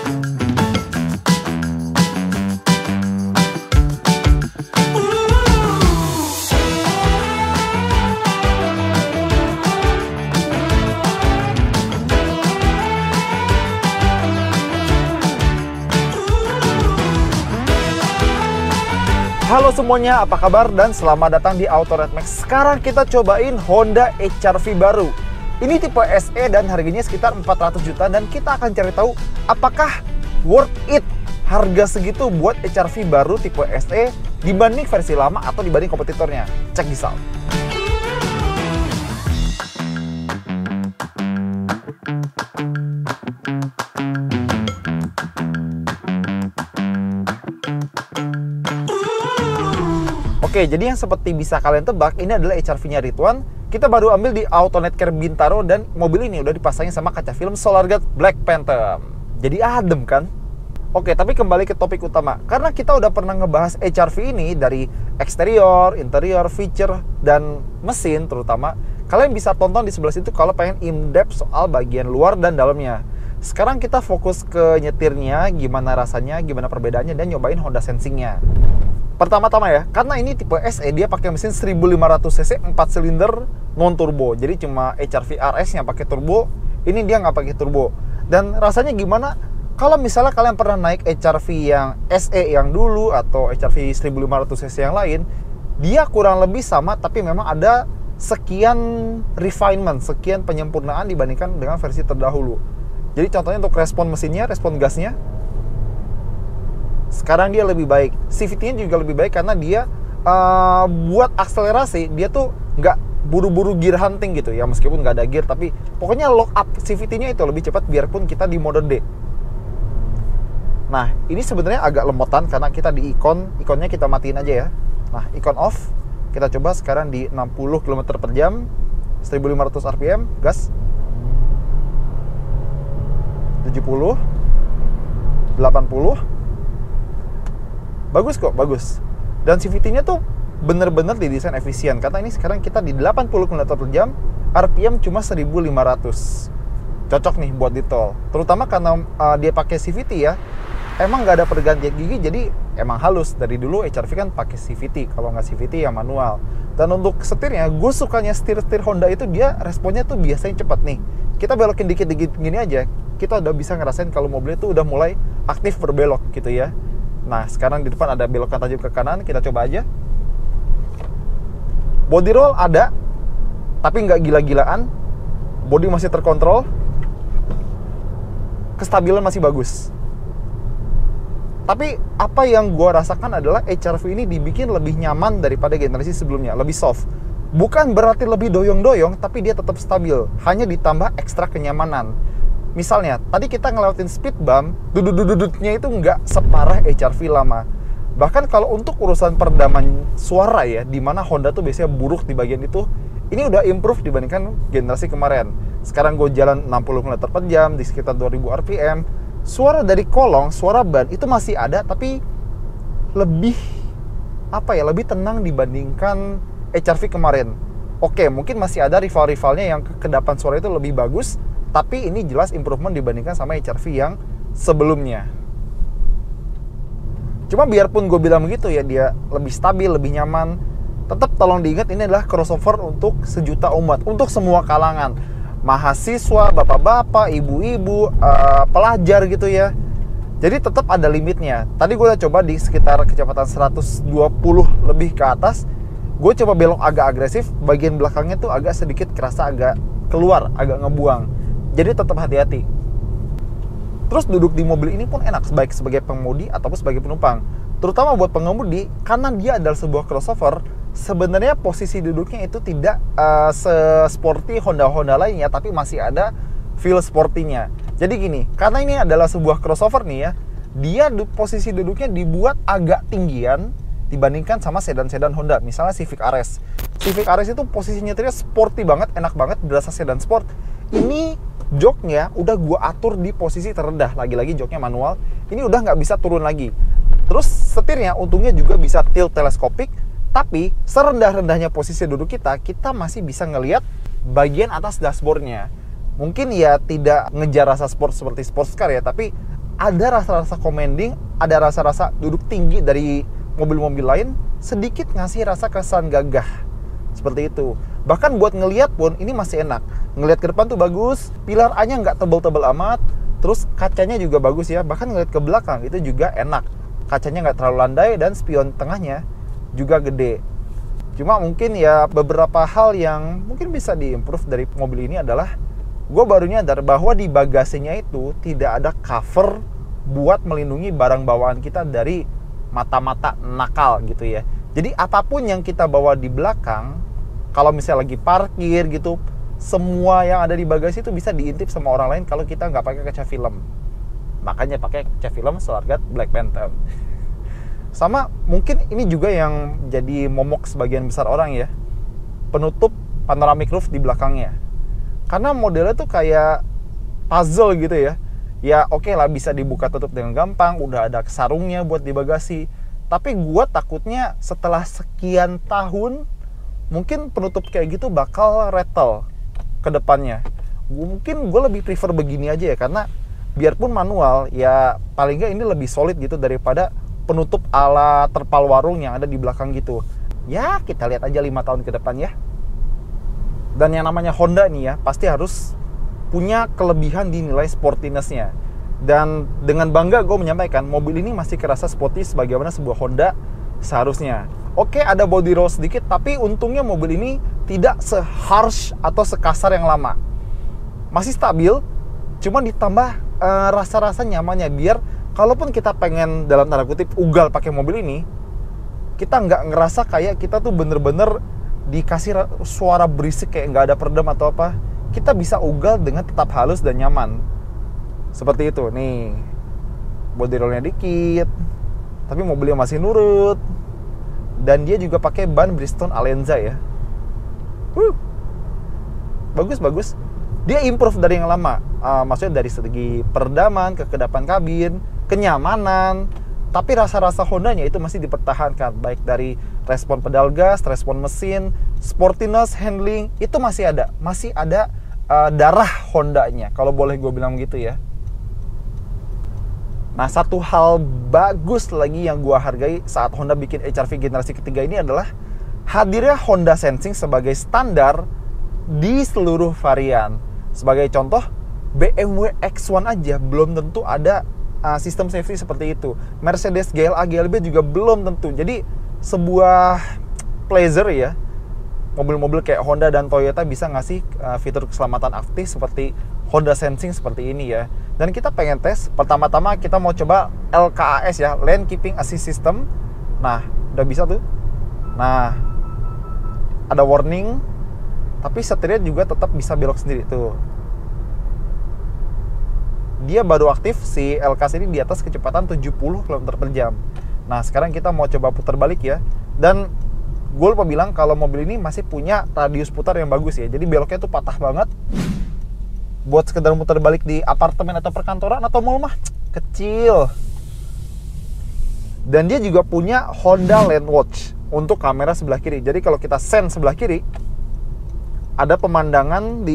Halo semuanya, apa kabar? Dan selamat datang di Autored Max. Sekarang kita cobain Honda HR-V baru. Ini tipe SE dan harganya sekitar 400 juta. Dan kita akan cari tahu apakah worth it harga segitu buat HR-V baru tipe SE dibanding versi lama atau dibanding kompetitornya. Check this out. Oke, jadi yang seperti bisa kalian tebak, ini adalah HR-V-nya Ridwan. Kita baru ambil di Autonet Care Bintaro dan mobil ini udah dipasangin sama kaca film SolarGuard Black Phantom. Jadi adem kan? Oke, tapi kembali ke topik utama. Karena kita udah pernah ngebahas HR-V ini dari eksterior, interior, feature, dan mesin terutama. Kalian bisa tonton di sebelah situ kalau pengen in-depth soal bagian luar dan dalamnya. Sekarang kita fokus ke nyetirnya, gimana rasanya, gimana perbedaannya, dan nyobain Honda Sensing-nya. Pertama-tama ya, karena ini tipe SE, dia pakai mesin 1500 cc 4 silinder non turbo. Jadi cuma HR-V RS yang pakai turbo, ini dia nggak pakai turbo. Dan rasanya gimana? Kalau misalnya kalian pernah naik HR-V yang SE yang dulu atau HR-V 1500 cc yang lain, dia kurang lebih sama, tapi memang ada sekian refinement, sekian penyempurnaan dibandingkan dengan versi terdahulu. Jadi contohnya untuk respon mesinnya, respon gasnya, sekarang dia lebih baik. CVT-nya juga lebih baik karena dia buat akselerasi, dia tuh nggak buru-buru gear hunting gitu ya, meskipun nggak ada gear, tapi pokoknya lock up CVT-nya itu lebih cepat biarpun kita di mode D. Nah, ini sebenarnya agak lemotan karena kita di ikonnya kita matiin aja ya. Nah, ikon off, kita coba sekarang di 60 km/jam, 1500 rpm, gas 70, 80. Bagus kok, bagus. Dan CVT-nya tuh bener-bener didesain efisien. Karena ini sekarang kita di 80 km/jam, RPM cuma 1500. Cocok nih buat di tol. Terutama karena dia pakai CVT ya. Emang nggak ada pergantian gigi, jadi emang halus. Dari dulu HR-V kan pakai CVT. Kalau nggak CVT ya manual. Dan untuk setirnya, gue sukanya setir-setir Honda itu dia responnya tuh biasanya cepat nih. Kita belokin dikit-dikit gini aja, kita udah bisa ngerasain kalau mobil itu udah mulai aktif berbelok gitu ya. Nah, sekarang di depan ada belokan tajam ke kanan, kita coba aja. Body roll ada, tapi nggak gila-gilaan. Body masih terkontrol. Kestabilan masih bagus. Tapi apa yang gue rasakan adalah HR-V ini dibikin lebih nyaman daripada generasi sebelumnya, lebih soft. Bukan berarti lebih doyong-doyong, tapi dia tetap stabil. Hanya ditambah ekstra kenyamanan. Misalnya, tadi kita ngelewatin speed bump, duduk-duduknya itu nggak separah HR-V lama. Bahkan kalau untuk urusan peredaman suara ya, di mana Honda tuh biasanya buruk di bagian itu, ini udah improve dibandingkan generasi kemarin. Sekarang gue jalan 60 km/jam di sekitar 2000 rpm, suara dari kolong, suara ban itu masih ada, tapi lebih lebih tenang dibandingkan HR-V kemarin. Oke, mungkin masih ada rival-rivalnya yang kedapan suara itu lebih bagus, tapi ini jelas improvement dibandingkan sama HR-V yang sebelumnya. Cuma biarpun gue bilang begitu ya, dia lebih stabil, lebih nyaman, tetap tolong diingat ini adalah crossover untuk sejuta umat, untuk semua kalangan. Mahasiswa, bapak-bapak, ibu-ibu, pelajar gitu ya. Jadi tetap ada limitnya. Tadi gue udah coba di sekitar kecepatan 120 lebih ke atas. Gue coba belok agak agresif, bagian belakangnya tuh agak sedikit kerasa agak keluar, agak ngebuang. Jadi tetap hati-hati. Terus duduk di mobil ini pun enak, baik sebagai pengemudi ataupun sebagai penumpang. Terutama buat pengemudi, karena dia adalah sebuah crossover, sebenarnya posisi duduknya itu tidak se-sporty Honda-Honda lainnya, tapi masih ada feel sportinya. Jadi gini, karena ini adalah sebuah crossover nih ya, dia posisi duduknya dibuat agak tinggian dibandingkan sama sedan-sedan Honda. Misalnya Civic RS. Civic RS itu posisi nyetirnya sporty banget, enak banget, berasa sedan sport. Ini joknya udah gua atur di posisi terendah, lagi-lagi joknya manual, ini udah nggak bisa turun lagi. Terus setirnya untungnya juga bisa tilt teleskopik, tapi serendah-rendahnya posisi duduk kita masih bisa ngelihat bagian atas dashboardnya. Mungkin ya tidak ngejar rasa sport seperti sports car ya, tapi ada rasa-rasa commanding, ada rasa-rasa duduk tinggi dari mobil-mobil lain, sedikit ngasih rasa kesan gagah. Seperti itu. Bahkan buat ngelihat pun ini masih enak. Ngelihat ke depan tuh bagus, pilar A-nya nggak tebal-tebal amat, terus kacanya juga bagus ya. Bahkan ngelihat ke belakang itu juga enak. Kacanya nggak terlalu landai dan spion tengahnya juga gede. Cuma mungkin ya beberapa hal yang mungkin bisa diimprove dari mobil ini adalah gue baru nyadar bahwa di bagasinya itu tidak ada cover buat melindungi barang bawaan kita dari mata-mata nakal gitu ya. Jadi apapun yang kita bawa di belakang, kalau misalnya lagi parkir gitu, semua yang ada di bagasi itu bisa diintip sama orang lain kalau kita nggak pakai kaca film. Makanya pakai kaca film selargat Black Phantom. Sama mungkin ini juga yang jadi momok sebagian besar orang ya, penutup panoramic roof di belakangnya. Karena modelnya tuh kayak puzzle gitu ya. Ya oke lah bisa dibuka tutup dengan gampang, udah ada sarungnya buat di bagasi. Tapi gue takutnya setelah sekian tahun, mungkin penutup kayak gitu bakal rattle ke depannya. Mungkin gue lebih prefer begini aja ya, karena biarpun manual, ya paling nggak ini lebih solid gitu daripada penutup ala terpal warung yang ada di belakang gitu. Ya kita lihat aja 5 tahun ke depan ya. Dan yang namanya Honda nih ya, pasti harus punya kelebihan di nilai sportiness-nya. Dan dengan bangga gue menyampaikan, mobil ini masih kerasa sporty sebagaimana sebuah Honda seharusnya. Oke, ada body roll sedikit, tapi untungnya mobil ini tidak se-harsh atau sekasar yang lama. Masih stabil, cuma ditambah rasa-rasa nyamannya, biar kalaupun kita pengen dalam tanda kutip ugal pakai mobil ini, kita nggak ngerasa kayak kita tuh bener-bener dikasih suara berisik kayak nggak ada peredam atau apa. Kita bisa ugal dengan tetap halus dan nyaman. Seperti itu nih, body rollnya dikit, tapi mobilnya masih nurut. Dan dia juga pakai ban Bridgestone Alenza ya. Bagus. Dia improve dari yang lama. Maksudnya dari segi peredaman, kekedapan kabin, kenyamanan. Tapi rasa-rasa Hondanya itu masih dipertahankan. Baik dari respon pedal gas, respon mesin, sportiness, handling, itu masih ada. Masih ada darah Hondanya, kalau boleh gue bilang gitu ya. Nah, satu hal bagus lagi yang gue hargai saat Honda bikin HR-V generasi ketiga ini adalah hadirnya Honda Sensing sebagai standar di seluruh varian. Sebagai contoh, BMW X1 aja belum tentu ada sistem safety seperti itu. Mercedes GLA, GLB juga belum tentu. Jadi sebuah pleasure ya, mobil-mobil kayak Honda dan Toyota bisa ngasih fitur keselamatan aktif seperti Honda Sensing seperti ini ya. Dan kita pengen tes, pertama-tama kita mau coba LKAS ya, Lane Keeping Assist System. Nah, udah bisa tuh. Nah, ada warning, tapi setirnya juga tetap bisa belok sendiri tuh. Dia baru aktif si LKAS ini di atas kecepatan 70 km/jam. Nah, sekarang kita mau coba putar balik ya. Dan gue lupa bilang kalau mobil ini masih punya radius putar yang bagus ya. Jadi beloknya tuh patah banget. Buat sekedar muter balik di apartemen atau perkantoran atau mall mah kecil. Dan dia juga punya Honda Lane Watch untuk kamera sebelah kiri. Jadi kalau kita send sebelah kiri, ada pemandangan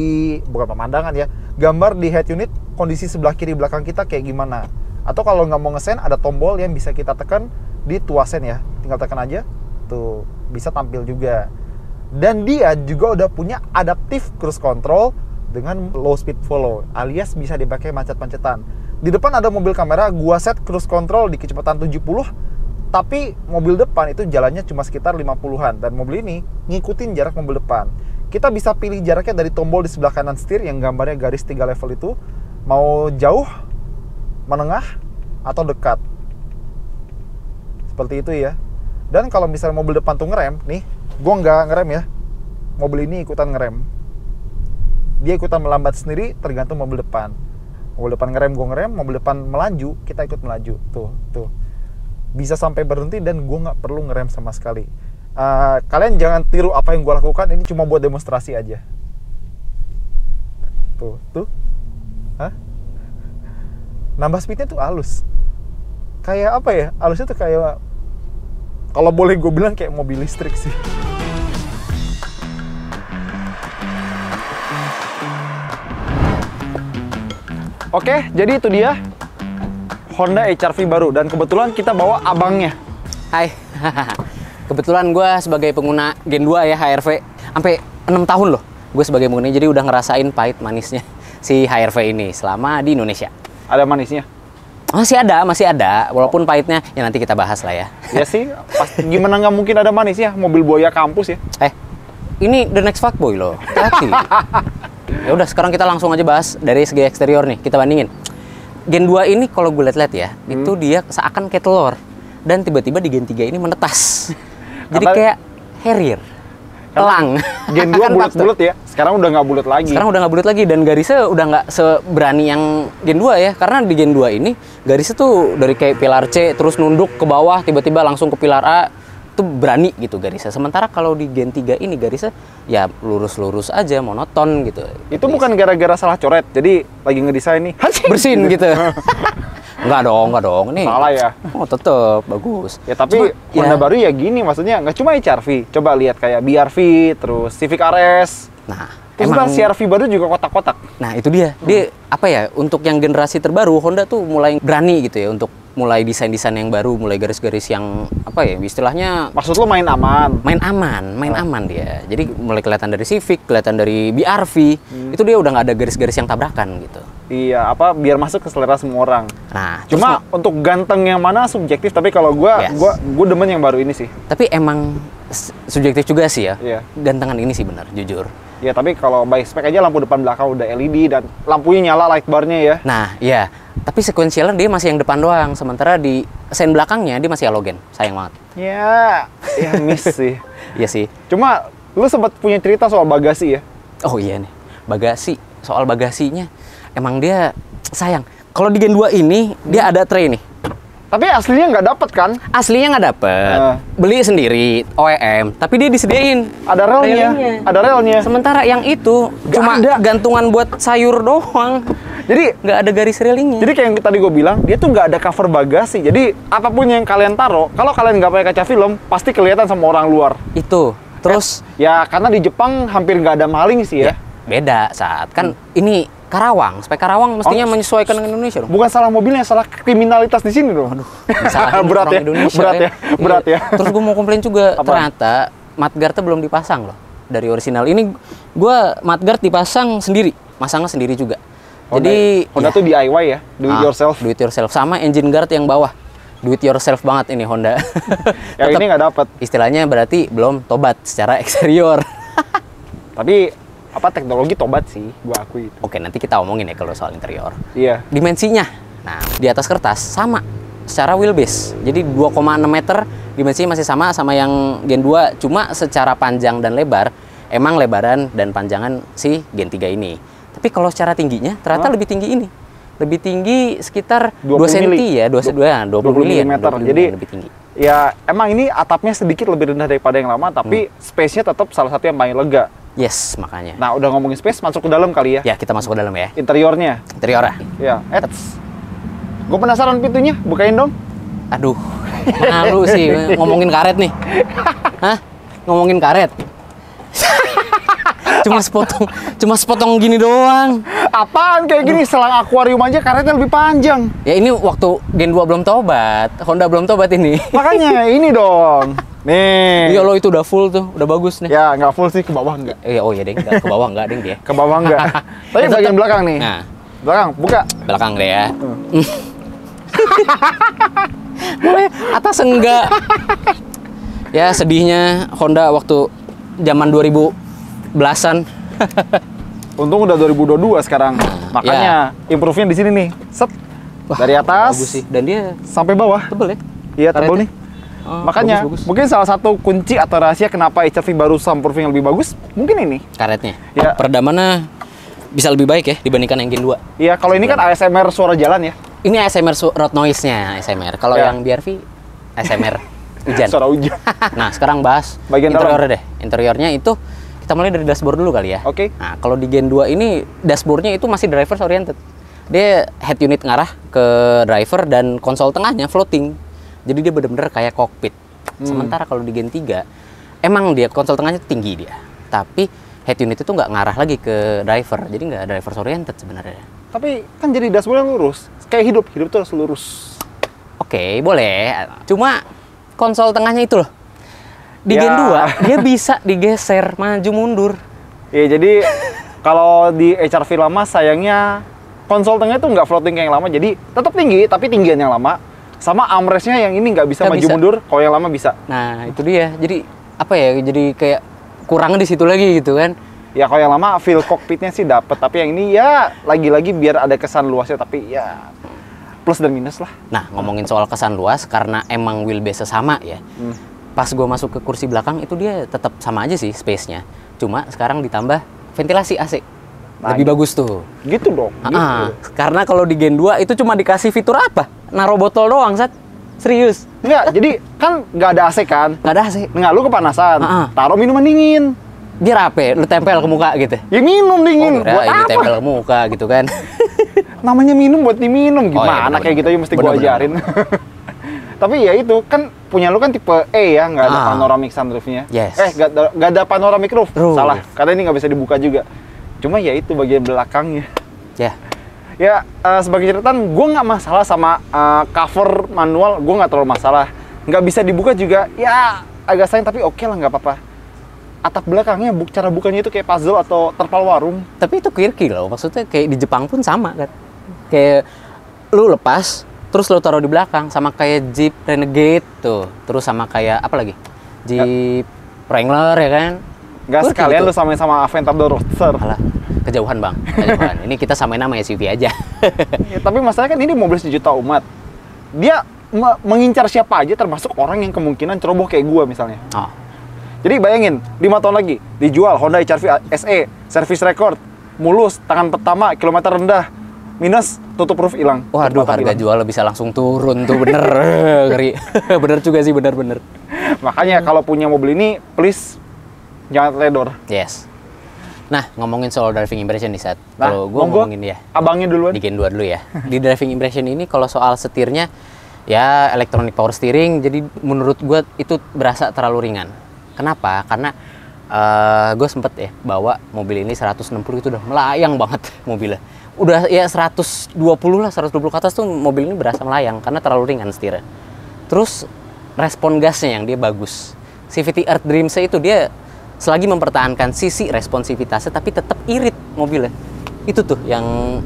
bukan pemandangan ya, gambar di head unit kondisi sebelah kiri belakang kita kayak gimana. Atau kalau nggak mau nge-send, ada tombol yang bisa kita tekan di tuasen ya. Tinggal tekan aja, tuh bisa tampil juga. Dan dia juga udah punya adaptive cruise control dengan low speed follow, alias bisa dipakai macet-macetan. Di depan ada mobil kamera, gua set cruise control di kecepatan 70, tapi mobil depan itu jalannya cuma sekitar 50-an. Dan mobil ini ngikutin jarak mobil depan. Kita bisa pilih jaraknya dari tombol di sebelah kanan setir yang gambarnya garis 3 level itu, mau jauh, menengah, atau dekat. Seperti itu ya. Dan kalau misalnya mobil depan tuh ngerem, nih, gua nggak ngerem ya, mobil ini ikutan ngerem. Dia ikutan melambat sendiri tergantung mobil depan. Mobil depan ngerem, gue ngerem. Mobil depan melaju, kita ikut melaju. Tuh. Bisa sampai berhenti dan gue nggak perlu ngerem sama sekali. Kalian jangan tiru apa yang gue lakukan. Ini cuma buat demonstrasi aja. Tuh. Hah? Nambah speednya tuh halus. Kayak apa ya? Halusnya tuh kayak, kalau boleh gue bilang kayak mobil listrik sih. Oke, jadi itu dia Honda HR-V baru dan kebetulan kita bawa abangnya. Hai. Kebetulan gue sebagai pengguna Gen 2 ya HR-V sampai 6 tahun loh. Gue sebagai pengguna jadi udah ngerasain pahit manisnya si HR-V ini selama di Indonesia. Ada manisnya? Masih ada. Walaupun pahitnya ya nanti kita bahas lah ya. Ya sih, gimana nggak mungkin ada manisnya? Mobil buaya kampus ya. Ini the next fuckboy loh. Hati. Ya udah sekarang kita langsung aja bahas dari segi eksterior nih. Kita bandingin. Gen 2 ini kalau gue lihat-lihat ya, itu dia seakan kayak telur dan tiba-tiba di Gen 3 ini menetas. Jadi kayak Harrier. Telang. Gen 2 bulat-bulat ya. Sekarang udah nggak bulat lagi. Sekarang udah nggak bulat lagi dan garisnya udah nggak seberani yang Gen 2 ya. Karena di Gen 2 ini garisnya tuh dari kayak pilar C terus nunduk ke bawah tiba-tiba langsung ke pilar A. Itu berani gitu garisnya. Sementara kalau di Gen 3 ini garisnya ya lurus-lurus aja, monoton gitu. Itu bukan gara-gara salah coret. Jadi lagi ngedesain nih. Bersin gitu. Enggak dong. Nih. Salah ya? Oh, tetep bagus. Ya tapi Honda baru ya gini maksudnya nggak cuma HR-V. Coba lihat kayak BR-V, terus Civic RS. Nah, terus emang CR-V baru juga kotak-kotak. Nah, itu dia. Dia apa ya? Untuk yang generasi terbaru Honda tuh mulai berani gitu ya untuk mulai desain-desain yang baru, mulai garis-garis yang apa ya? Istilahnya maksud lo main aman. Main aman dia. Jadi mulai kelihatan dari Civic, kelihatan dari BR-V, itu dia udah nggak ada garis-garis yang tabrakan gitu. Iya, biar masuk ke selera semua orang. Nah, cuma untuk ganteng yang mana subjektif, tapi kalau gua demen yang baru ini sih. Tapi emang subjektif juga sih ya. Iya. Gantengan ini sih benar, jujur. Ya, tapi kalau by spec aja lampu depan belakang udah LED dan lampunya nyala light bar-nya ya. Nah, iya. Tapi sequentialnya dia masih yang depan doang, sementara di sen belakangnya dia masih halogen. Sayang banget. Ya miss sih. Iya sih. Cuma lu sempat punya cerita soal bagasi ya? Oh iya nih, bagasi. Soal bagasinya, emang dia sayang. Kalau di Gen 2 ini, dia ada tray nih. Tapi aslinya nggak dapet kan? Aslinya nggak dapet. Beli sendiri, OEM. Tapi dia disediain. Ada relnya. Ada relnya. Sementara yang itu cuma gantungan buat sayur doang. Jadi nggak ada garis railingnya. Jadi kayak yang tadi gue bilang, dia tuh nggak ada cover bagasi. Jadi apapun yang kalian taruh, kalau kalian nggak pakai kaca film, pasti kelihatan sama orang luar. Itu. Terus ya karena di Jepang hampir nggak ada maling sih ya. Beda saat kan ini Karawang, spek Karawang mestinya menyesuaikan dengan Indonesia dong. Bukan salah mobilnya, salah kriminalitas di sini dong. Aduh, berat ya, berat ya. Terus gue mau komplain juga, ternyata mudguard-nya belum dipasang loh dari orisinal. Ini gue mudguard dipasang sendiri, masangnya sendiri juga. Jadi Honda tuh DIY ya, do it yourself. Do it yourself sama engine guard yang bawah. Do it yourself banget ini Honda. Yang ini nggak dapat. Istilahnya berarti belum tobat secara eksterior. Tapi teknologi tobat sih, gua akui itu. Oke, nanti kita omongin ya kalau soal interior. Iya. Dimensinya, nah di atas kertas sama secara wheelbase. Jadi 2,6 meter dimensinya masih sama yang Gen 2, cuma secara panjang dan lebar emang lebaran dan panjangan si Gen 3 ini. Tapi kalau secara tingginya ternyata lebih tinggi ini. Lebih tinggi sekitar 2 cm ya, 20 mm. Jadi lebih tinggi. Ya emang ini atapnya sedikit lebih rendah daripada yang lama, tapi space-nya tetap salah satu yang paling lega. Yes, makanya. Nah, udah ngomongin space, masuk ke dalam kali ya? Ya, kita masuk ke dalam ya. Interiornya? Interiornya? Ya, gue penasaran pintunya, bukain dong. Aduh, malu sih ngomongin karet nih. Hah? Ngomongin karet? cuma sepotong gini doang. Apaan kayak gini? Selang akuarium aja karetnya lebih panjang. Ya ini waktu Gen 2 belum tobat, Honda belum tobat ini. Makanya ini dong. Nih. Iya lo itu udah full tuh, udah bagus nih. Ya nggak full sih, ke bawah nggak. Oh iya deh, ke bawah nggak deh dia. Ke bawah nggak. Tapi bagian belakang nih. Nah, belakang buka. Belakang deh ya. Atas enggak. Ya sedihnya Honda waktu zaman 2010-an. Untung udah 2022 sekarang. Makanya improve-nya di sini nih. Set. Dari atas. Bagus sih. Dan dia sampai bawah. tebel ya. Iya tebel nih. Makanya bagus. Mungkin salah satu kunci atau rahasia kenapa HR-V baru soundproofing yang lebih bagus mungkin ini karetnya. Ya. Peredamannya bisa lebih baik ya dibandingkan yang Gen 2. Iya, kalau ini kan ASMR suara jalan ya. Ini ASMR road noise-nya ASMR. Kalau yang BR-V ASMR hujan. Suara hujan. Nah, sekarang bahas bagian interiornya deh. Interiornya itu kita mulai dari dashboard dulu kali ya. Oke. Nah, kalau di Gen 2 ini dashboardnya itu masih drivers oriented. Dia head unit ngarah ke driver dan konsol tengahnya floating. Jadi dia benar-benar kayak kokpit. Sementara kalau di Gen 3 emang dia konsol tengahnya tinggi dia. Tapi head unit itu nggak ngarah lagi ke driver. Jadi nggak drivers oriented sebenarnya. Tapi kan jadi dashboard yang lurus. kayak hidup tuh harus lurus. Oke, boleh. Cuma konsol tengahnya itu loh. Di Ya. Gen 2 dia bisa digeser maju mundur. Ya jadi kalau di HR-V lama sayangnya konsol tengah itu nggak floating kayak yang lama, jadi tetap tinggi tapi tinggian yang lama. Sama armrestnya yang ini nggak bisa Nggak maju bisa. mundur, kalau yang lama bisa. Nah, itu dia. Jadi apa ya? Jadi kayak kurang di situ lagi gitu kan. Ya kalau yang lama feel cockpitnya sih dapet, tapi yang ini ya lagi-lagi biar ada kesan luasnya, tapi ya plus dan minus lah. Nah, ngomongin soal kesan luas, karena emang wheelbase sama ya. Pas gue masuk ke kursi belakang itu dia tetap sama aja sih space-nya. Cuma sekarang ditambah ventilasi AC. Nah, Lebih bagus tuh. Gitu dong. Karena kalau di Gen 2 itu cuma dikasih fitur apa? Naruh botol doang, Sat. Serius. Enggak, jadi kan nggak ada AC kan? Nggak ada AC. Nggak, lu kepanasan, taruh minuman dingin. Biar apa? Lu tempel ke muka gitu. Ya minum dingin, buat ini apa? tempel ke muka gitu kan. Namanya minum buat diminum, gimana bener, kayak gitu ya mesti bener, gua bener. ajarin. Tapi ya itu, kan punya lu kan tipe E ya, nggak ada Ah. panoramic sunroofnya. Yes. Nggak ada panoramic roof. Roof. Salah, karena ini nggak bisa dibuka juga. Cuma ya itu bagian belakangnya. Ya. Ya, sebagai catatan, gue nggak masalah sama cover manual, gue nggak terlalu masalah. Nggak bisa dibuka juga, ya agak sayang, tapi oke lah, nggak apa-apa. Atap belakangnya, cara bukanya itu kayak puzzle atau terpal warung. Tapi itu quirky loh. Maksudnya kayak di Jepang pun sama kan. Kayak lu lepas, terus lu taruh di belakang. Sama kayak Jeep Renegade tuh. Terus sama kayak apa lagi? Jeep Wrangler ya kan. Nggak Quirky sekalian gitu. lu samain sama Aventador Roadster. Alah, kejauhan bang. Kejauhan. Ini kita samain nama SUV aja. Ya, tapi masalahnya kan ini mobil sejuta umat. Dia mengincar siapa aja, termasuk orang yang kemungkinan ceroboh kayak gue misalnya. Oh. Jadi bayangin, 5 tahun lagi, dijual Honda HR-V SE, service record, mulus, tangan pertama, kilometer rendah, minus, tutup roof hilang. Waduh, Tutup atap harga hilang. jual bisa langsung turun tuh, bener. Ngeri. Bener juga sih, bener-bener. Makanya kalau punya mobil ini, please, jangan teledor. Yes. Nah, ngomongin soal driving impression nih, Sat. Nah, Kalau gue monggo, ngomongin ya, abangnya duluan. di Gen 2 dulu ya. Di driving impression ini kalau soal setirnya, ya electronic power steering, jadi menurut gue itu berasa terlalu ringan. Kenapa? Karena gue sempet ya bawa mobil ini 160 itu udah melayang banget mobilnya. Udah ya 120 lah, 120 ke atas tuh mobil ini berasa melayang karena terlalu ringan setirnya. Terus respon gasnya yang dia bagus. CVT Earth Dreams itu dia selagi mempertahankan sisi responsivitasnya tapi tetap irit mobilnya. Itu tuh yang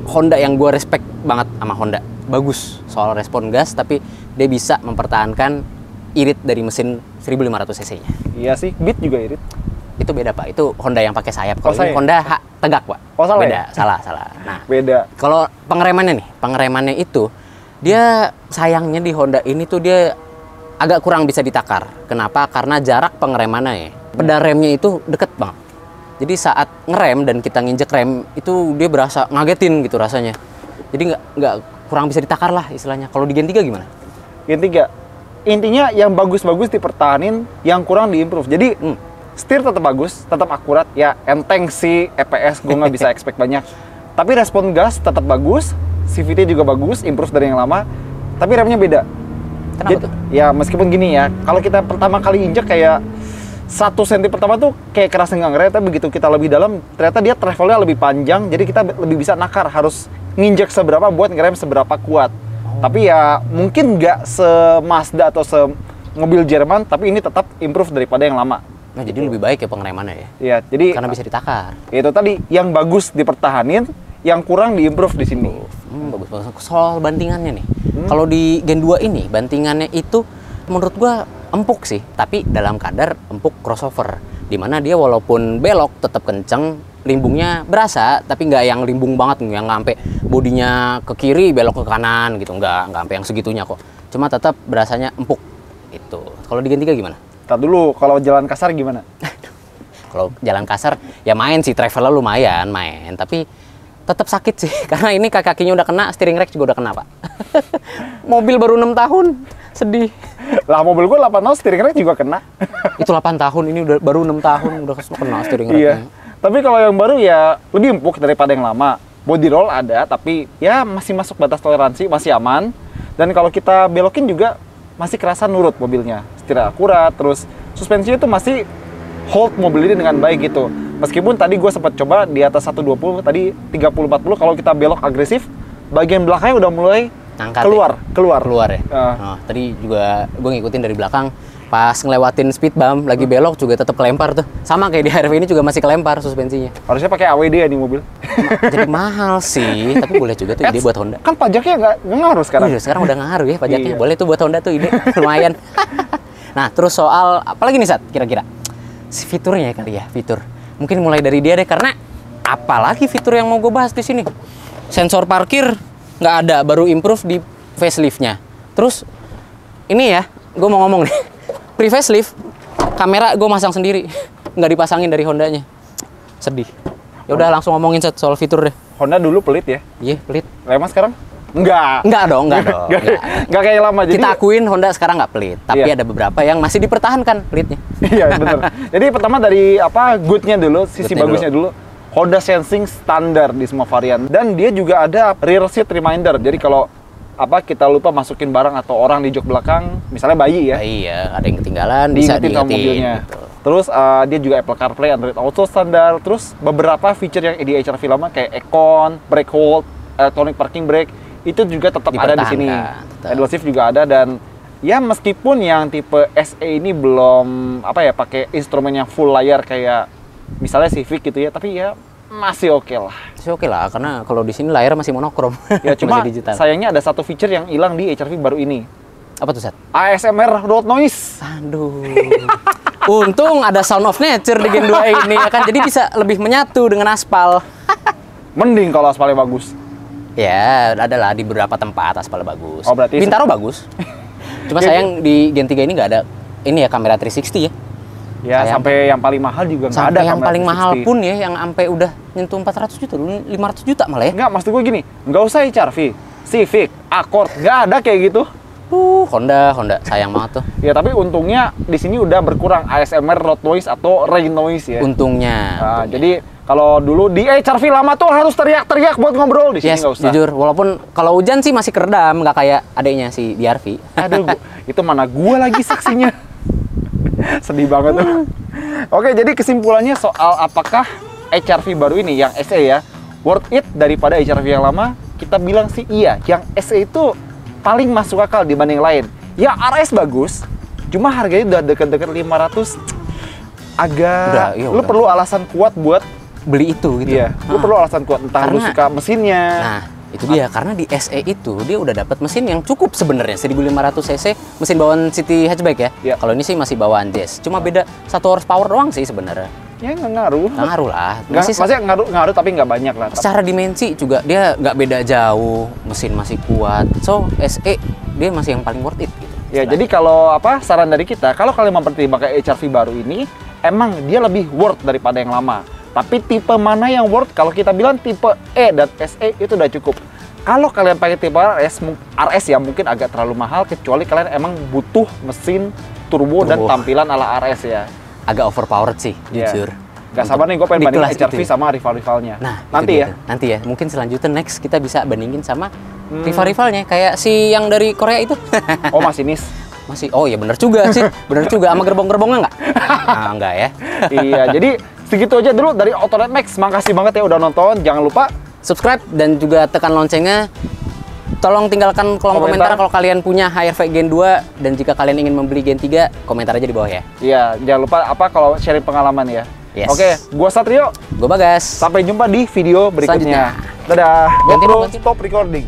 Honda yang gue respect banget sama Honda. Bagus soal respon gas tapi dia bisa mempertahankan irit dari mesin 1500 cc-nya. Iya sih, Beat juga irit. Itu beda, Pak. Itu Honda yang pakai sayap. Kalau ini sayap? Honda tegak, Pak. Oh, salah beda, ya? salah. Nah, Beda. kalau pengeremannya itu dia sayangnya di Honda ini tuh dia agak kurang bisa ditakar. Kenapa? Karena jarak pengeremannya ya. Pedal remnya itu deket banget. Jadi saat ngerem dan kita nginjek rem itu dia berasa ngagetin gitu rasanya. Jadi nggak kurang bisa ditakar lah istilahnya. Kalau di Gen 3 gimana? Gen 3, intinya yang bagus-bagus dipertahanin, yang kurang diimprove. Jadi setir tetap bagus, tetap akurat. Ya enteng sih EPS, gue nggak bisa expect banyak. Tapi respon gas tetap bagus, CVT juga bagus, improve dari yang lama. Tapi remnya beda. Kenapa tuh? Ya meskipun gini ya, kalau kita pertama kali injek kayak 1 senti pertama tuh kayak kerasa nggak ngerem, tapi begitu kita lebih dalam, ternyata dia travelnya lebih panjang, jadi kita lebih bisa nakar, harus nginjek seberapa buat ngerem seberapa kuat. Tapi ya mungkin nggak se-Mazda atau se-mobil Jerman, tapi ini tetap improve daripada yang lama. Nah, jadi lebih baik ya pengeremannya ya. Iya, jadi Karena bisa ditakar. itu tadi yang bagus dipertahanin, yang kurang diimprove di sini. Bagus. Soal bantingannya nih. Kalau di Gen 2 ini bantingannya itu menurut gua empuk sih, tapi dalam kadar empuk crossover. Dimana dia walaupun belok tetap kenceng, limbungnya berasa, tapi nggak yang limbung banget, yang sampai bodinya ke kiri belok ke kanan gitu, nggak sampai yang segitunya kok. Cuma tetap berasanya empuk. Itu. Kalau di Gen 3 gimana? Ntar dulu, kalau jalan kasar gimana? Kalau jalan kasar ya main sih, travelnya lumayan main, tapi tetap sakit sih karena ini kakinya udah kena, steering rack juga udah kena, Pak. Mobil baru 6 tahun, sedih. Lah mobil gue 8 tahun steering rack juga kena. Itu 8 tahun, ini udah baru 6 tahun udah kena steering rack. Iya. Tapi kalau yang baru ya lebih empuk daripada yang lama. Body roll ada, tapi ya masih masuk batas toleransi, masih aman. Dan kalau kita belokin juga masih kerasa nurut mobilnya. Setir akurat, terus suspensinya itu masih hold mobil ini dengan baik gitu. Meskipun tadi gue sempat coba di atas 120, tadi 30-40, kalau kita belok agresif, bagian belakangnya udah mulai Ngangkat keluar. ya. Oh, tadi juga gue ngikutin dari belakang, pas ngelewatin speed bump lagi belok juga tetap kelempar tuh. Sama kayak di HRV ini juga masih kelempar suspensinya. Harusnya pakai AWD ya nih mobil. Jadi mahal sih, tapi boleh juga tuh ide buat Honda. Kan pajaknya nggak ngaruh sekarang. Iya, sekarang udah ngaruh ya pajaknya. Iya. Boleh tuh buat Honda tuh ide lumayan. Nah, terus soal apalagi nih Sat, kira-kira fiturnya kali ya, fitur. Mungkin mulai dari dia deh, karena apalagi fitur yang mau gue bahas di sini. Sensor parkir nggak ada, baru improve di facelift-nya. Terus ini ya, gue mau ngomong nih, pre-facelift kamera gue masang sendiri, nggak dipasangin dari Hondanya. Sedih. Ya udah langsung ngomongin Sat, soal fitur deh. Honda dulu pelit ya? Iya, pelit. Lema sekarang? Enggak. Enggak dong. Enggak kayak lama. Jadi kita akuin Honda sekarang nggak pelit, tapi iya. ada beberapa yang masih dipertahankan pelitnya. Iya, bener. Jadi pertama dari good-nya dulu, sisi Good-nya bagusnya dulu. Honda Sensing standar di semua varian. Dan dia juga ada rear seat reminder. Jadi kalau kita lupa masukin barang atau orang di jok belakang, misalnya bayi ya. Iya, ada yang ketinggalan bisa Diingetin sama mobilnya. Gitu. Terus dia juga Apple CarPlay, Android Auto standar. Terus beberapa feature yang di HR-V lama kayak Econ, Brake Hold, Electronic Parking Brake itu juga tetap ada di sini. Idle Shift juga ada, dan ya meskipun yang tipe SE ini belum pakai instrumen yang full layar kayak misalnya Civic gitu ya, tapi ya masih oke lah. Masih oke lah, karena kalau di sini layar masih monokrom. Ya cuma masih digital. sayangnya ada satu feature yang hilang di HR-V baru ini. Apa tuh, Sat? ASMR road noise. Aduh. Untung ada Sound of Nature di Gen 2 ini ya kan, jadi bisa lebih menyatu dengan aspal. Mending kalau aspalnya bagus. Ya, adalah di beberapa tempat aspal bagus. Oh, berarti Bintaro bagus. Cuma sayang di Gen 3 ini nggak ada ini ya kamera 360 ya. Ya, sayang. sampai yang paling mahal juga nggak ada. Sampai yang kamera paling 360. mahal pun ya, yang sampai udah nyentuh 400 juta, 500 juta malah ya. Enggak, maksud gue gini, nggak usah HR-V, Civic, Accord, nggak ada kayak gitu. Honda, sayang banget tuh. Ya, tapi untungnya di sini udah berkurang ASMR road noise atau rain noise ya. Untungnya. Jadi kalau dulu di HR-V lama tuh harus teriak-teriak buat ngobrol, di sini nggak usah. Jujur, walaupun kalau hujan sih masih keredam, nggak kayak adeknya si DRV. Aduh, itu mana gua lagi saksinya. Sedih banget tuh. Oke, jadi kesimpulannya soal apakah HR-V baru ini yang SE ya worth it daripada HR-V yang lama, kita bilang sih iya. Yang SE itu paling masuk akal dibanding yang lain. Ya RS bagus, cuma harganya udah deket-deket 500. Agak, lu perlu alasan kuat buat beli itu gitu. Iya, lu perlu alasan kuat, entah lu suka mesinnya. Nah, itu dia, karena di SE itu dia udah dapat mesin yang cukup sebenarnya, 1500 cc, mesin bawaan city hatchback ya. Iya. Kalau ini sih masih bawaan Jazz, cuma beda 1 horsepower doang sih sebenarnya. Ya nggak ngaruh. Nggak ngaruh lah. Maksudnya ngaruh tapi nggak banyak lah. Secara dimensi juga dia nggak beda jauh, mesin masih kuat. So SE dia masih yang paling worth it gitu. Ya, jadi kalau saran dari kita, kalau kalian mempertimbangkan HR-V baru ini, emang dia lebih worth daripada yang lama. Tapi tipe mana yang worth? Kalau kita bilang tipe E dan SE itu udah cukup. Kalau kalian pakai tipe RS ya mungkin agak terlalu mahal, kecuali kalian emang butuh mesin turbo. Dan tampilan ala RS ya. Agak overpowered sih, jujur. Gak sabar nih, gue pengen bandingin HR-V sama rival-rivalnya. Nah, nanti ya. Nanti ya, mungkin selanjutnya next kita bisa bandingin sama rival-rivalnya. Kayak si yang dari Korea itu. Oh, masinis. Masih, oh iya bener juga sih. Bener juga, sama gerbong-gerbongnya nggak? Nah, enggak ya. Iya, jadi segitu aja dulu dari Autonet Max. Makasih banget ya udah nonton. Jangan lupa subscribe dan juga tekan loncengnya. Tolong tinggalkan kolom komentar kalau kalian punya HR-V Gen 2, dan jika kalian ingin membeli Gen 3, komentar aja di bawah ya. Iya, jangan lupa kalau sharing pengalaman ya. Yes. Oke, gua Satrio. Gua Bagas. Sampai jumpa di video berikutnya. Dadah. GoPro stop recording.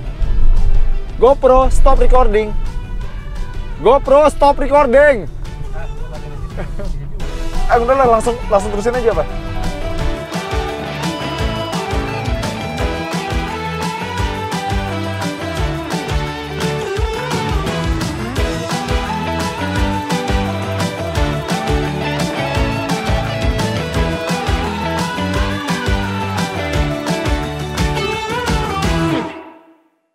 GoPro stop recording. GoPro stop recording. Udah lah, langsung terusin aja, Pak.